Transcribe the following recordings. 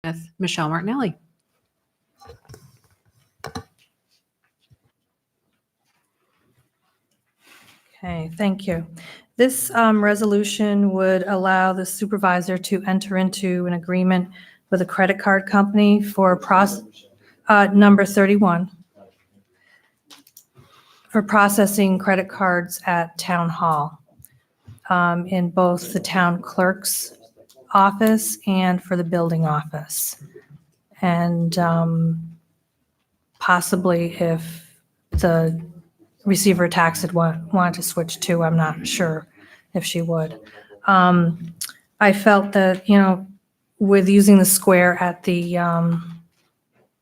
with Michelle Martinelli. Okay, thank you. This resolution would allow the supervisor to enter into an agreement with a credit card company for number 31, for processing credit cards at Town Hall, in both the town clerk's office and for the building office. And possibly if the receiver tax had want to switch to, I'm not sure if she would. I felt that, with using the square at the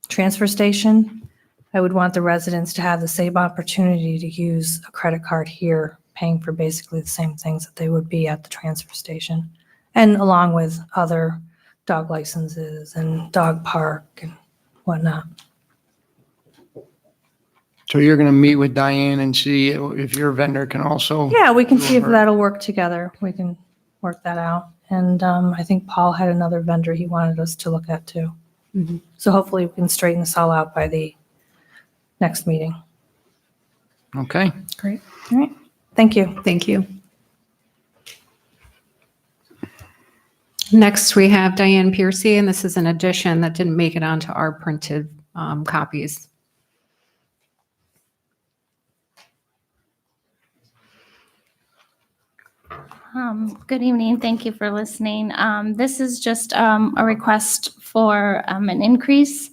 transfer station, I would want the residents to have the same opportunity to use a credit card here, paying for basically the same things that they would be at the transfer station, and along with other dog licenses and dog park and whatnot. So you're going to meet with Diane and see if your vendor can also? Yeah, we can see if Sure. that'll work together. We can work that out. And I think Paul had another vendor he wanted us to look at too. Mhm. So hopefully we can straighten this all out by the next meeting. Okay. Great. All right, thank you. Thank you. Next, we have Diane Piercy, and this is an addition that didn't make it onto our printed copies. Good evening. Thank you for listening. This is just a request for an increase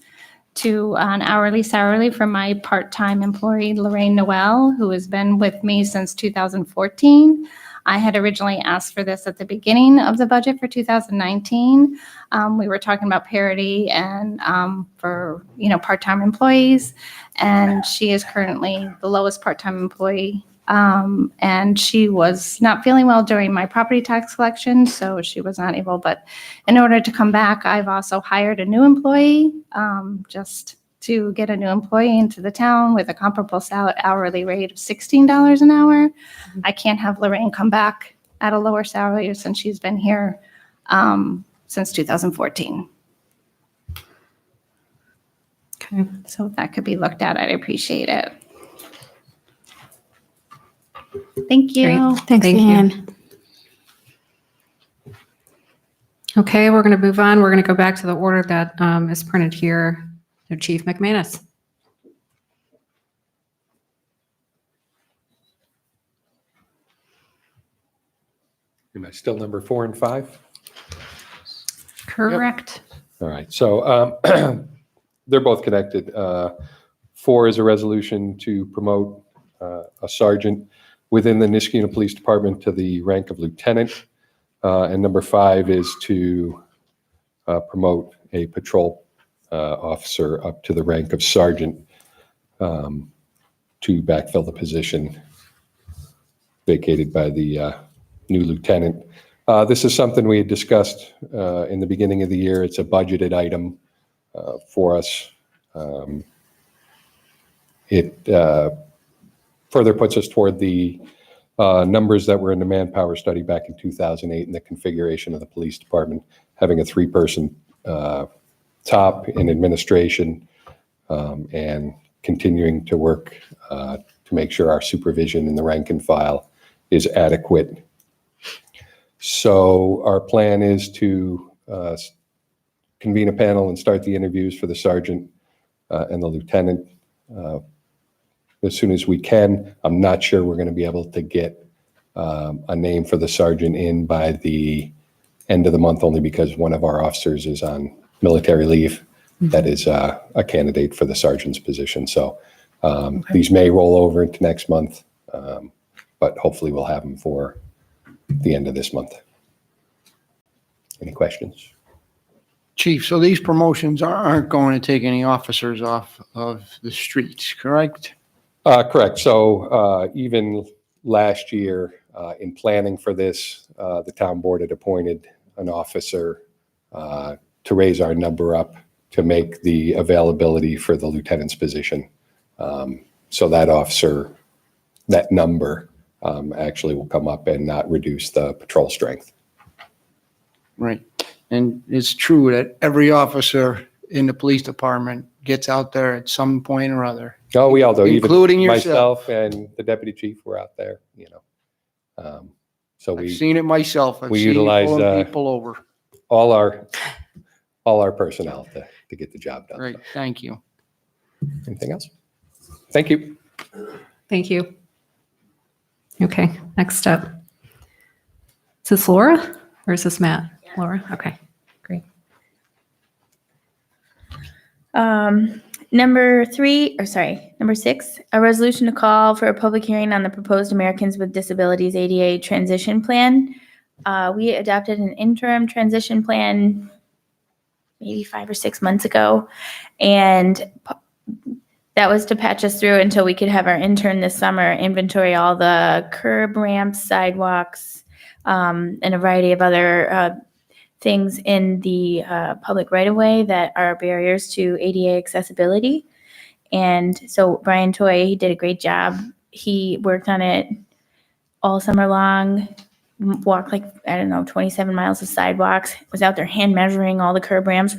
to an hourly salary for my part-time employee, Lorraine Noel, who has been with me since 2014. I had originally asked for this at the beginning of the budget for 2019. We were talking about parity and for part-time employees, and she is currently the lowest part-time employee. And she was not feeling well during my property tax collection, so she was not able. But in order to come back, I've also hired a new employee, just to get a new employee into the town with a comparable hourly rate of $16 an hour. I can't have Lorraine come back at a lower salary since she's been here since 2014. Okay. So if that could be looked at, I'd appreciate it. Thank you. Great. Thanks, Thank you. Anne. Okay, we're going to move on. We're going to go back to the order that is printed here. So Chief McManus. Am I still number 4 and 5? Correct. All right, so they're both connected. 4 is a resolution to promote a sergeant within the Niskuna Police Department to the rank of lieutenant. And number 5 is to promote a patrol officer up to the rank of sergeant to backfill the position vacated by the new lieutenant. This is something we had discussed in the beginning of the year. It's a budgeted item for us. It further puts us toward the numbers that were in the manpower study back in 2008 and the configuration of the police department, having a 3-person top in administration and continuing to work to make sure our supervision in the rank and file is adequate. So our plan is to convene a panel and start the interviews for the sergeant and the lieutenant as soon as we can. I'm not sure we're going to be able to get a name for the sergeant in by the end of the month, only because one of our officers is on military leave. That is a candidate for the sergeant's position. So these may roll over into next month, but hopefully we'll have them for the end of this month. Any questions? Chief, so these promotions aren't going to take any officers off of the streets, correct? Correct. So even last year, in planning for this, the town board had appointed an officer to raise our number up to make the availability for the lieutenant's position. So that officer, that number actually will come up and not reduce the patrol strength. Right. And it's true that every officer in the police department gets out there at some point or other. Oh, we all do. Even Including yourself. myself and the deputy chief were out there, So I've we, seen it myself. I've we seen you utilize, pulling people over. all our personnel to get the job done. Right, thank you. Anything else? Thank you. Thank you. Okay, next up. Is this Laura or is this Matt? Laura, okay, great. Number 6, a resolution to call for a public hearing on the proposed Americans with Disabilities ADA transition plan. We adopted an interim transition plan maybe 5 or 6 months ago, and that was to patch us through until we could have our intern this summer inventory all the curb ramps, sidewalks, and a variety of other things in the public right-of-way that are barriers to ADA accessibility. And so Brian Toy, he did a great job. He worked on it all summer long, walked 27 miles of sidewalks, was out there hand measuring all the curb ramps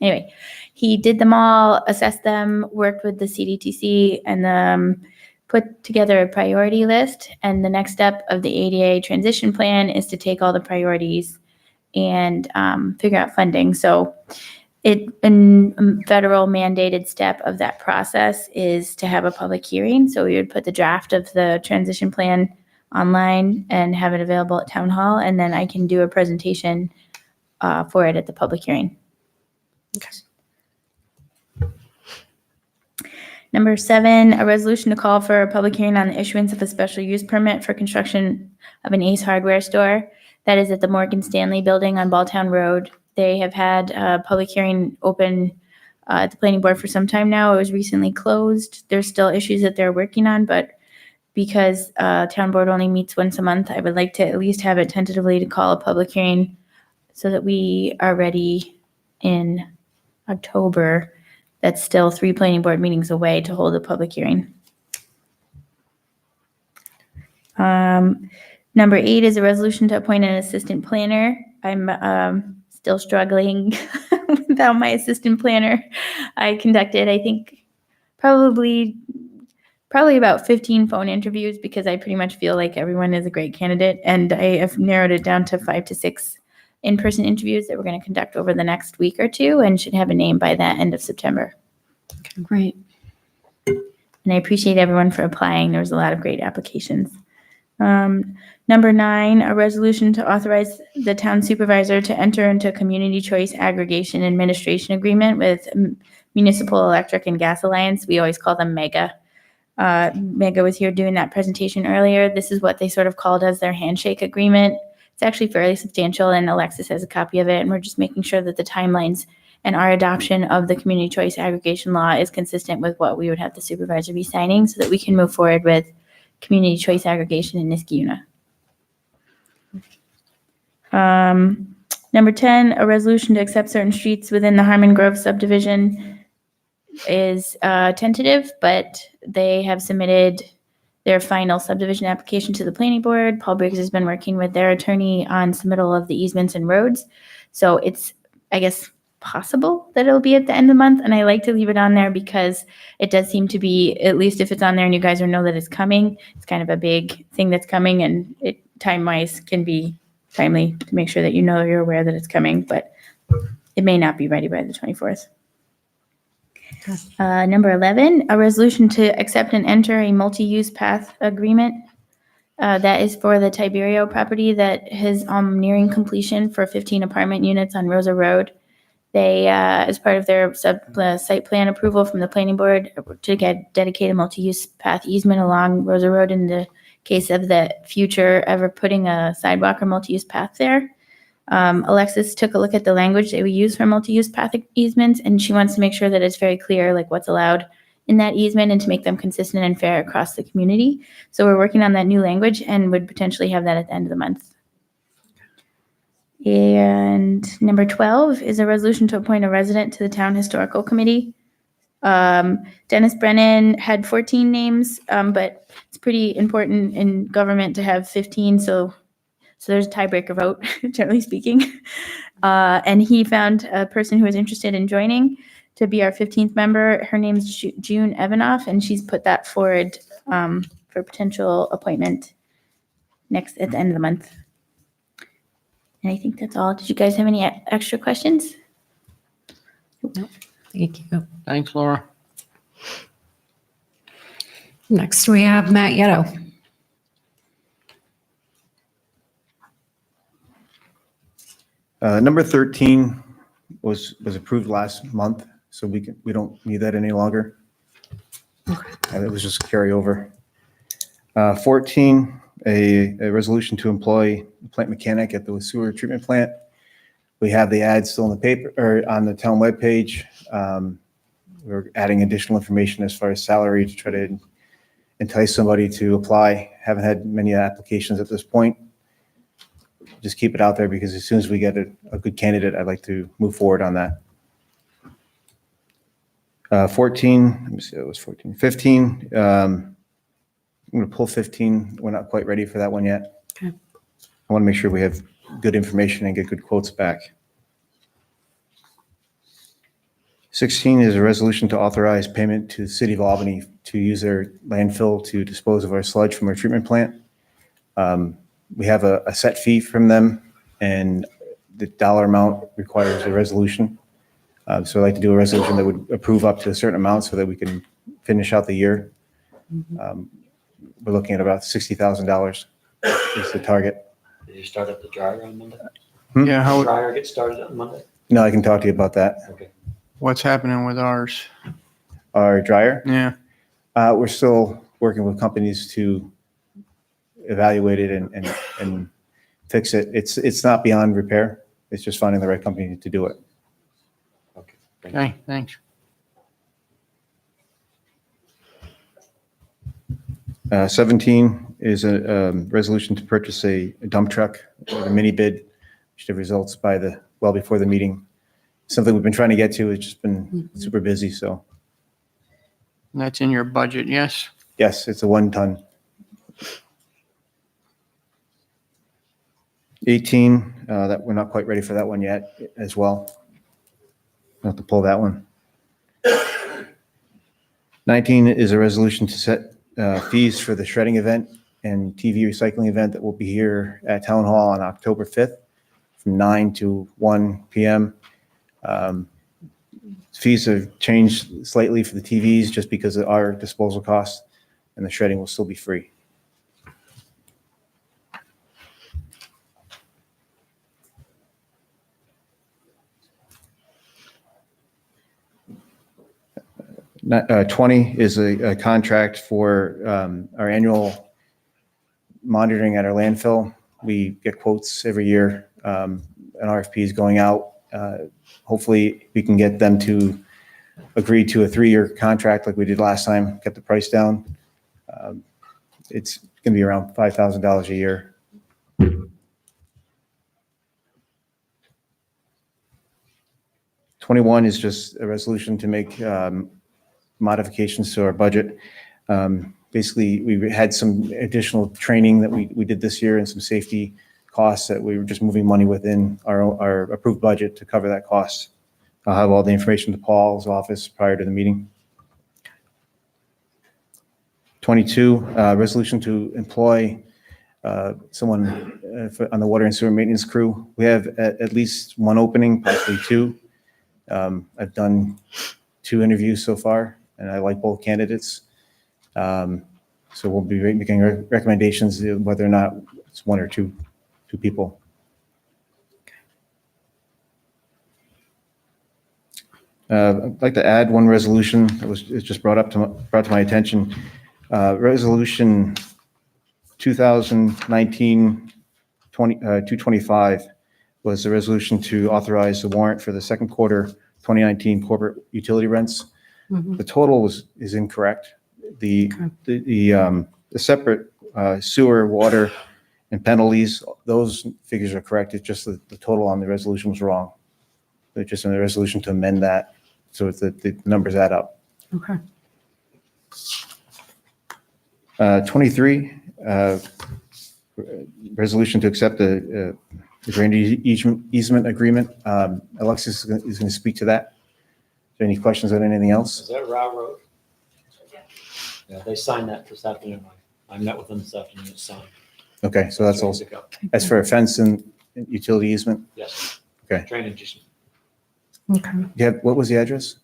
anyway, he did them all, assessed them, worked with the CDTC, and put together a priority list. And the next step of the ADA transition plan is to take all the priorities and figure out funding. So a federal mandated step of that process is to have a public hearing. So we would put the draft of the transition plan online and have it available at town hall, and then I can do a presentation for it at the public hearing. Okay. Number 7, a resolution to call for a public hearing on the issuance of a special use permit for construction of an Ace Hardware store that is at the Morgan Stanley building on Balltown Road. They have had a public hearing open at the planning board for some time now. It was recently closed. There's still issues that they're working on, but because town board only meets once a month, I would like to at least have it tentatively to call a public hearing so that we are ready in October. That's still 3 planning board meetings away to hold a public hearing. Number 8 is a resolution to appoint an assistant planner. I'm still struggling without my assistant planner. I conducted, I think, probably about 15 phone interviews because I pretty much feel like everyone is a great candidate, and I have narrowed it down to 5 to 6 in-person interviews that we're going to conduct over the next week or two, and should have a name by the end of September. Great. And I appreciate everyone for applying. There was a lot of great applications. Number 9, a resolution to authorize the town supervisor to enter into a community choice aggregation administration agreement with Municipal Electric and Gas Alliance. We always call them MEGA. MEGA was here doing that presentation earlier. This is what they sort of called as their handshake agreement. It's actually fairly substantial, and Alexis has a copy of it, and we're just making sure that the timelines and our adoption of the community choice aggregation law is consistent with what we would have the supervisor be signing so that we can move forward with community choice aggregation in Niskayuna. Number 10, a resolution to accept certain streets within the Harmon Grove subdivision is tentative, but they have submitted their final subdivision application to the planning board. Paul Briggs has been working with their attorney on submittal of the easements and roads. So it's, I guess, possible that it'll be at the end of the month. And I like to leave it on there because it does seem to be, at least if it's on there and you guys know that it's coming, it's kind of a big thing that's coming, and it time-wise can be timely to make sure that you're aware that it's coming, but it may not be ready by the 24th. Number 11, a resolution to accept and enter a multi-use path agreement. That is for the Tiberio property that is nearing completion for 15 apartment units on Rosa Road. They, as part of their site plan approval from the planning board, to get dedicated multi-use path easement along Rosa Road in the case of the future ever putting a sidewalk or multi-use path there. Alexis took a look at the language that we use for multi-use path easements, and she wants to make sure that it's very clear, like what's allowed in that easement, and to make them consistent and fair across the community. So we're working on that new language and would potentially have that at the end of the month. And number 12 is a resolution to appoint a resident to the Town Historical Committee. Dennis Brennan had 14 names, but it's pretty important in government to have 15, so So there's a tiebreaker vote, generally speaking. And he found a person who is interested in joining to be our 15th member. Her name's June Evanoff, and she's put that forward for potential appointment at the end of the month. And I think that's all. Did you guys have any extra questions? Thank you. Thanks, Laura. Next, we have Matt Yetto. Number 13 was approved last month, so we don't need that any longer. And it was just a carryover. 14, a resolution to employ a plant mechanic at the sewer treatment plant. We have the ad still in the paper or on the town webpage. We're adding additional information as far as salary to try to entice somebody to apply. Haven't had many applications at this point. Just keep it out there because as soon as we get a good candidate, I'd like to move forward on that. 14, let me see, that was 14. 15, I'm going to pull 15. We're not quite ready for that one yet. Okay. I want to make sure we have good information and get good quotes back. 16 is a resolution to authorize payment to the City of Albany to use their landfill to dispose of our sludge from our treatment plant. We have a set fee from them, and the dollar amount requires a resolution. So I'd like to do a resolution that would approve up to a certain amount so that we can finish out the year. We're looking at about $60,000 is the target. Did you start up the dryer on Monday? Yeah, how, Dryer get started on Monday? No, I can talk to you about that. Okay. what's happening with ours? Our dryer, Yeah, we're still working with companies to evaluate it and fix it. It's not beyond repair. It's just finding the right company to do it. Okay. Thank you. okay, thanks. 17 is a resolution to purchase a dump truck with a mini bid, which the results well before the meeting. Something we've been trying to get to. It's just been super busy. So That's in your budget, yes? yes, it's a 1 ton. 18, that we're not quite ready for that one yet as well. I'll have to pull that one. 19 is a resolution to set fees for the shredding event and TV recycling event that will be here at Town Hall on October 5th from 9 to 1 p.m. Fees have changed slightly for the TVs just because of our disposal costs, and the shredding will still be free. Not- 20 is a contract for our annual monitoring at our landfill. We get quotes every year. An RFP is going out. Hopefully, we can get them to agree to a 3-year contract like we did last time, get the price down. It's going to be around $5,000 a year. '21 is just a resolution to make modifications to our budget. Basically, we had some additional training that we did this year and some safety costs that we were just moving money within our approved budget to cover that cost. I'll have all the information to Paul's office prior to the meeting. 22, resolution to employ someone on the water and sewer maintenance crew. We have at least 1 opening, possibly 2. I've done 2 interviews so far, and I like both candidates. So we'll be making recommendations whether or not it's 1 or 2 people. I'd like to add 1 resolution that was just brought to my attention. Resolution 2019-225 was a resolution to authorize the warrant for the second quarter 2019 corporate utility rents. The total is incorrect. The separate sewer, water, and penalties, those figures are correct. It's just that the total on the resolution was wrong. It's just in the resolution to amend that so the numbers add up. Okay. 23, resolution to accept the drainage easement agreement. Alexis is going to speak to that. Is there any questions on anything else? Is that Row Road? Yeah, they signed that this afternoon. I met with them this afternoon. It's signed. Okay, so that's Ready also, to go. that's for a fence and utility easement. Yes. Okay. Drainage. Okay. What was the address?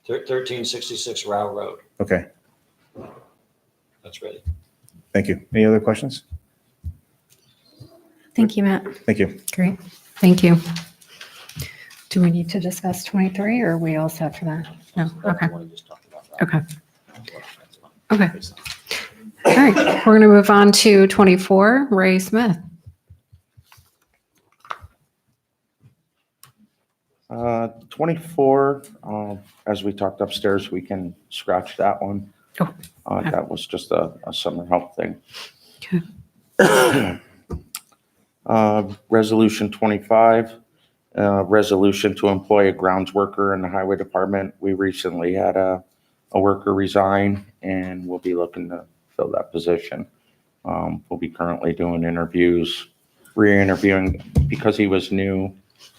1366 Row Road. Okay, That's ready. thank you. Any other questions? Thank you, Matt. Thank you. Great. Thank you. Do we need to discuss 23 or are we all set for that? No. Okay. I want to just talk about that. Okay. Okay. All right. We're going to move on to 24, Ray Smith. 24, as we talked upstairs, we can scratch that one. Oh, okay. That was just a summer help thing. Okay. Resolution 25, resolution to employ a grounds worker in the highway department. We recently had a worker resign and we'll be looking to fill that position. We'll be currently doing interviews, re-interviewing because he was new.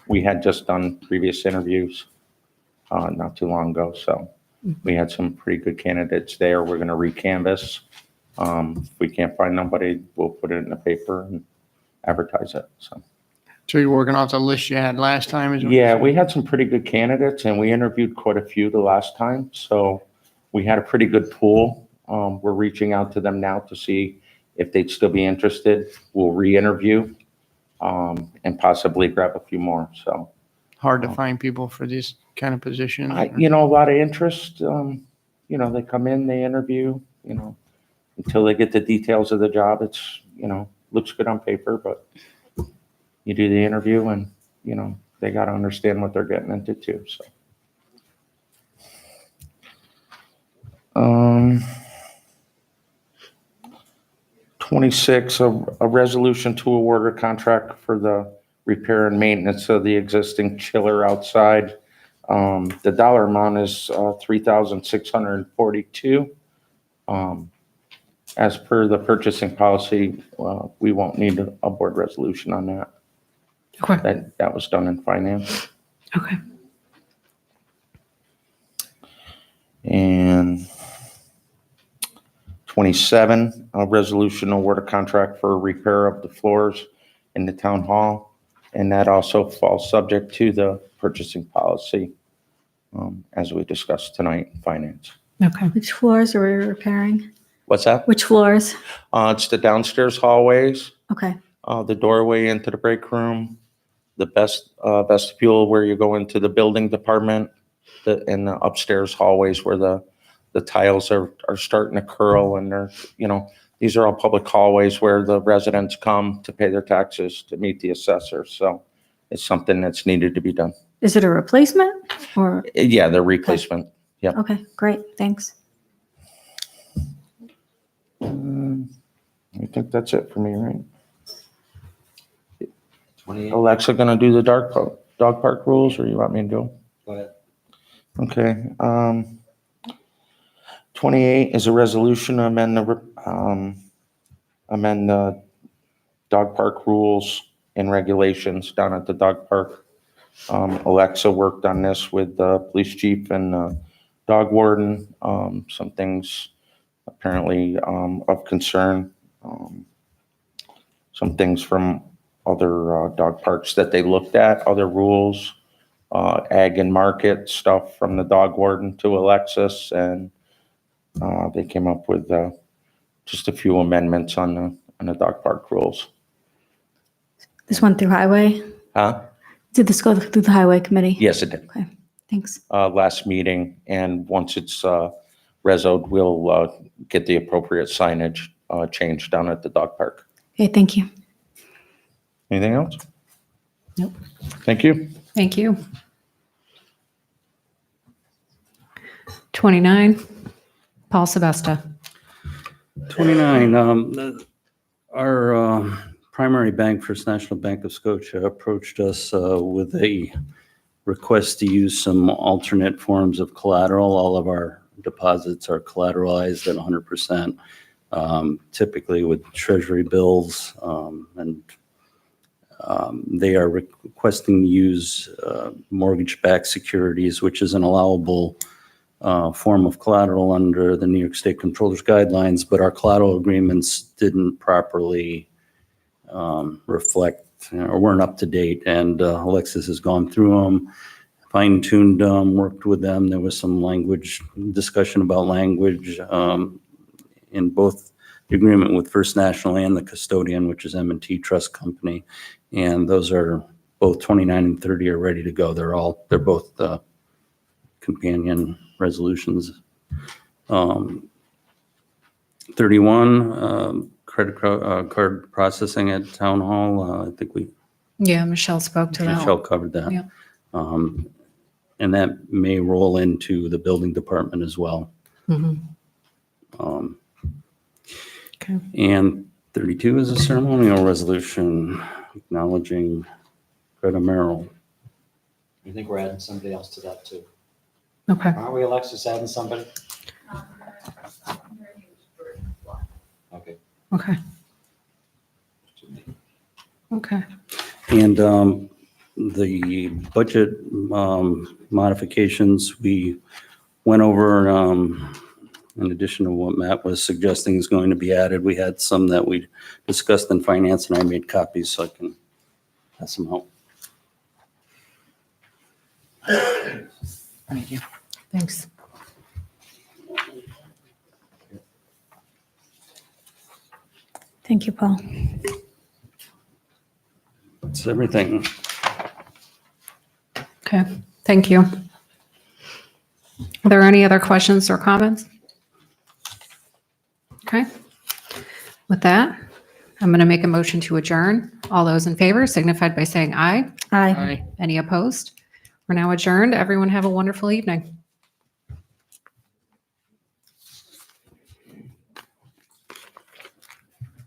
We had just done previous interviews not too long ago, so we had some pretty good candidates there. We're going to recanvass. If we can't find nobody, we'll put it in the paper and advertise it. So you're working off the list you had last time? is what- yeah, we had some pretty good candidates, and we interviewed quite a few the last time. So we had a pretty good pool. We're reaching out to them now to see if they'd still be interested. We'll re-interview and possibly grab a few more. So. Hard to find people for this kind of position. A lot of interest. They come in, they interview, until they get the details of the job. It's, looks good on paper, but you do the interview and, they got to understand what they're getting into too. So. 26, a resolution to award a contract for the repair and maintenance of the existing chiller outside. The dollar amount is $3,642. As per the purchasing policy, we won't need a board resolution on that. Okay. That was done in finance. Okay. And 27, a resolution award a contract for repair of the floors in the town hall. And that also falls subject to the purchasing policy, as we discussed tonight in finance. Okay. Which floors are we repairing? What's that? Which floors? It's the downstairs hallways, Okay, the doorway into the break room, the vestibule where you go into the building department, and the upstairs hallways where the tiles are starting to curl, and they're, these are all public hallways where the residents come to pay their taxes to meet the assessor. So it's something that's needed to be done. is it a replacement or, Yeah, the replacement. okay, great, thanks. I think that's it for me, right? 28. Alexa gonna do the dog park rules, or you want me to do them? Go ahead. Okay. 28 is a resolution to amend the dog park rules and regulations down at the dog park. Alexa worked on this with the police chief and dog warden. Some things apparently of concern. Some things from other dog parks that they looked at, other rules, ag and market stuff from the dog warden to Alexis, and they came up with just a few amendments on the dog park rules. This went through highway? Huh? Did this go through the highway committee? Yes, it did. Okay, thanks. Last meeting, and once it's resoed, we'll get the appropriate signage changed down at the dog park. Okay, thank you. Anything else? Nope. Thank you. Thank you. 29, Paul Sebesta. 29, our primary bank, First National Bank of Scotia, approached us with a request to use some alternate forms of collateral. All of our deposits are collateralized at 100%. typically with treasury bills, and they are requesting to use mortgage-backed securities, which is an allowable form of collateral under the New York State Controller's guidelines, but our collateral agreements didn't properly reflect or weren't up to date, and Alexis has gone through them, fine-tuned them, worked with them. There was some discussion about language in both the agreement with First National and the custodian, which is M&T Trust Company. And those are both 29 and 30 are ready to go. They're both companion resolutions. 31, credit card processing at Town Hall. I think Yeah, Michelle spoke to that. Michelle covered that. Yeah. And that may roll into the building department as well. Mhm. Okay. And 32 is a ceremonial resolution acknowledging Greta Merrill. I think we're adding somebody else to that too. Okay. Aren't we, Alexis, adding somebody? Okay. Okay. Okay. And the budget modifications, we went over, in addition to what Matt was suggesting is going to be added, we had some that we discussed in finance, and I made copies so I can pass them out. Thank you. Thanks. Thank you, Paul. That's everything. Okay, thank you. Are there any other questions or comments? Okay. With that, I'm going to make a motion to adjourn. All those in favor signified by saying aye. Aye. Any opposed? We're now adjourned. Everyone have a wonderful evening.